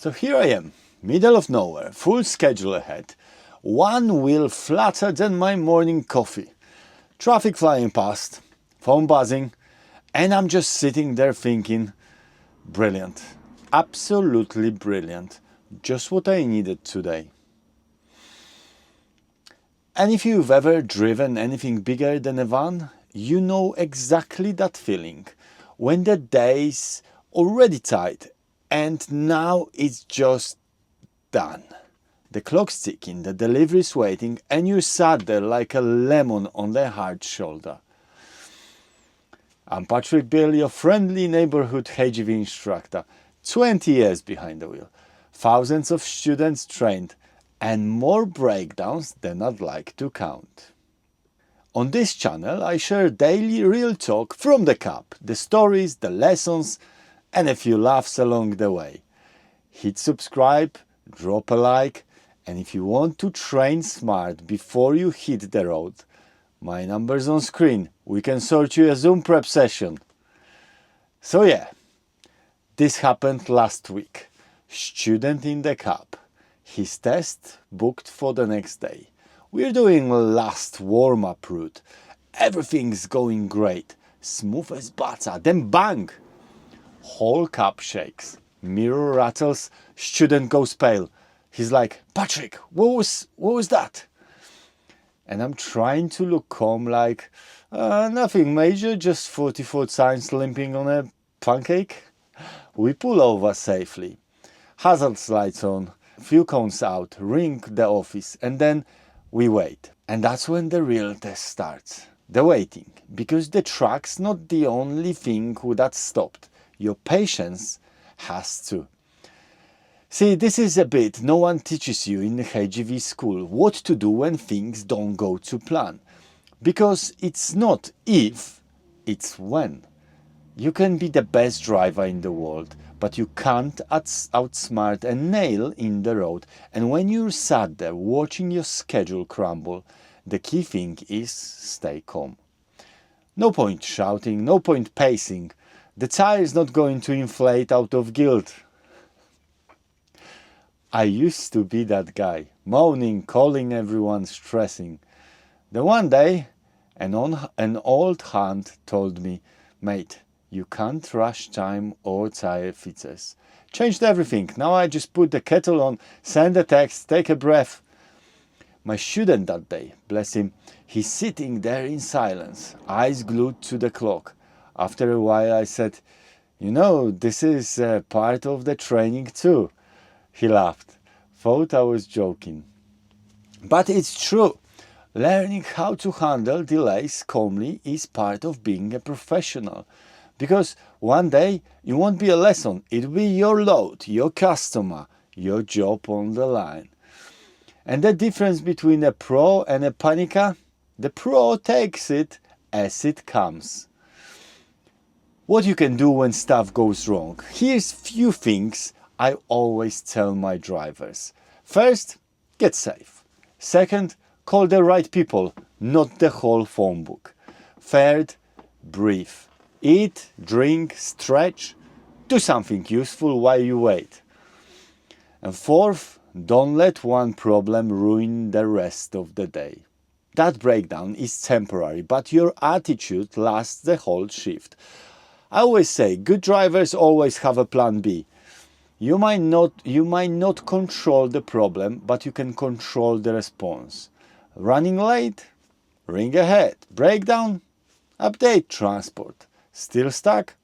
So here I am, middle of nowhere, full schedule ahead, one wheel flatter than my morning coffee, traffic flying past, phone buzzing, and I'm just sitting there thinking, brilliant, absolutely brilliant, just what I needed today. And if you've ever driven anything bigger than a van, you know exactly that feeling, when the day's already tight and now it's just done. The clock's ticking, the delivery's waiting, and you sat there like a lemon on the hard shoulder. I'm Patrick Biel, your friendly neighborhood HGV instructor, 20 years behind the wheel, thousands of students trained, and more breakdowns than I'd like to count. On this channel, I share daily real talk from the cab, the stories, the lessons, and a few laughs along the way. Hit subscribe, drop a like, and if you want to train smart before you hit the road, my number's on screen. We can sort you a Zoom prep session. So yeah, this happened last week. Student in the cab. His test booked for the next day. We're doing last warm-up route. Everything's going great. Smooth as butter. Then bang! Whole cab shakes. Mirror rattles. Student goes pale. He's like, Patrick, what was that? And I'm trying to look calm, like, nothing major, just 44 signs limping on a pancake. We pull over safely. Hazard lights on, few cones out, ring the office, and then we wait. And that's when the real test starts. The waiting, because the truck's not the only thing that stopped. Your patience has to. See, this is a bit no one teaches you in the HGV school, what to do when things don't go to plan. Because it's not if, it's when. You can be the best driver in the world, but you can't outsmart a nail in the road. And when you're sat there watching your schedule crumble, the key thing is stay calm. No point shouting, no point pacing. The tire is not going to inflate out of guilt. I used to be that guy, moaning, calling everyone, stressing. Then one day, an old hand told me, mate, you can't rush time or tire fixes. Changed everything. Now I just put the kettle on, send a text, take a breath. My student that day, bless him, he's sitting there in silence, eyes glued to the clock. After a while I said, you know, this is part of the training too. He laughed, thought I was joking. But it's true. Learning how to handle delays calmly is part of being a professional. Because one day it won't be a lesson, it'll be your load, your customer, your job on the line. And the difference between a pro and a panicker? The pro takes it as it comes. What you can do when stuff goes wrong. Here's few things I always tell my drivers. First, get safe. Second, call the right people, not the whole phone book. Third, breathe. Eat, drink, stretch, do something useful while you wait. And fourth, don't let one problem ruin the rest of the day. That breakdown is temporary, but your attitude lasts the whole shift. I always say, good drivers always have a plan B. You might not control the problem, but you can control the response. Running late? Ring ahead. Breakdown? Update transport. Still stuck?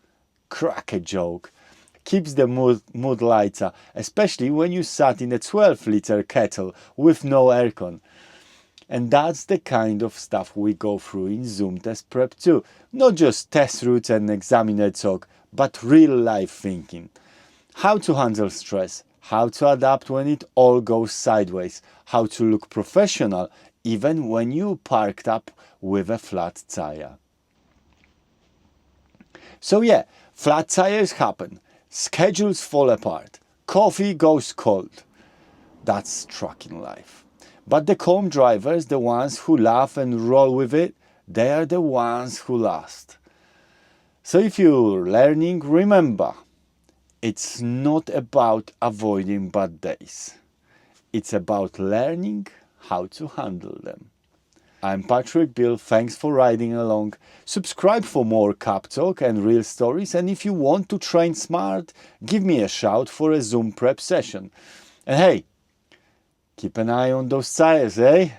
Crack a joke. Keeps the mood lighter, especially when you sat in a 12-liter kettle with no aircon. And that's the kind of stuff we go through in Zoom test prep too. Not just test routes and examiner talk, but real life thinking. How to handle stress, how to adapt when it all goes sideways, how to look professional even when you parked up with a flat tire. So yeah, flat tires happen, schedules fall apart, coffee goes cold. That's trucking life. But the calm drivers, the ones who laugh and roll with it, they are the ones who last. So if you're learning, remember, It's not about avoiding bad days. It's about learning how to handle them. I'm Patrick Biel, thanks for riding along. Subscribe for more Cup Talk and real stories, and if you want to train smart, give me a shout for a Zoom prep session. And hey, keep an eye on those tires, eh?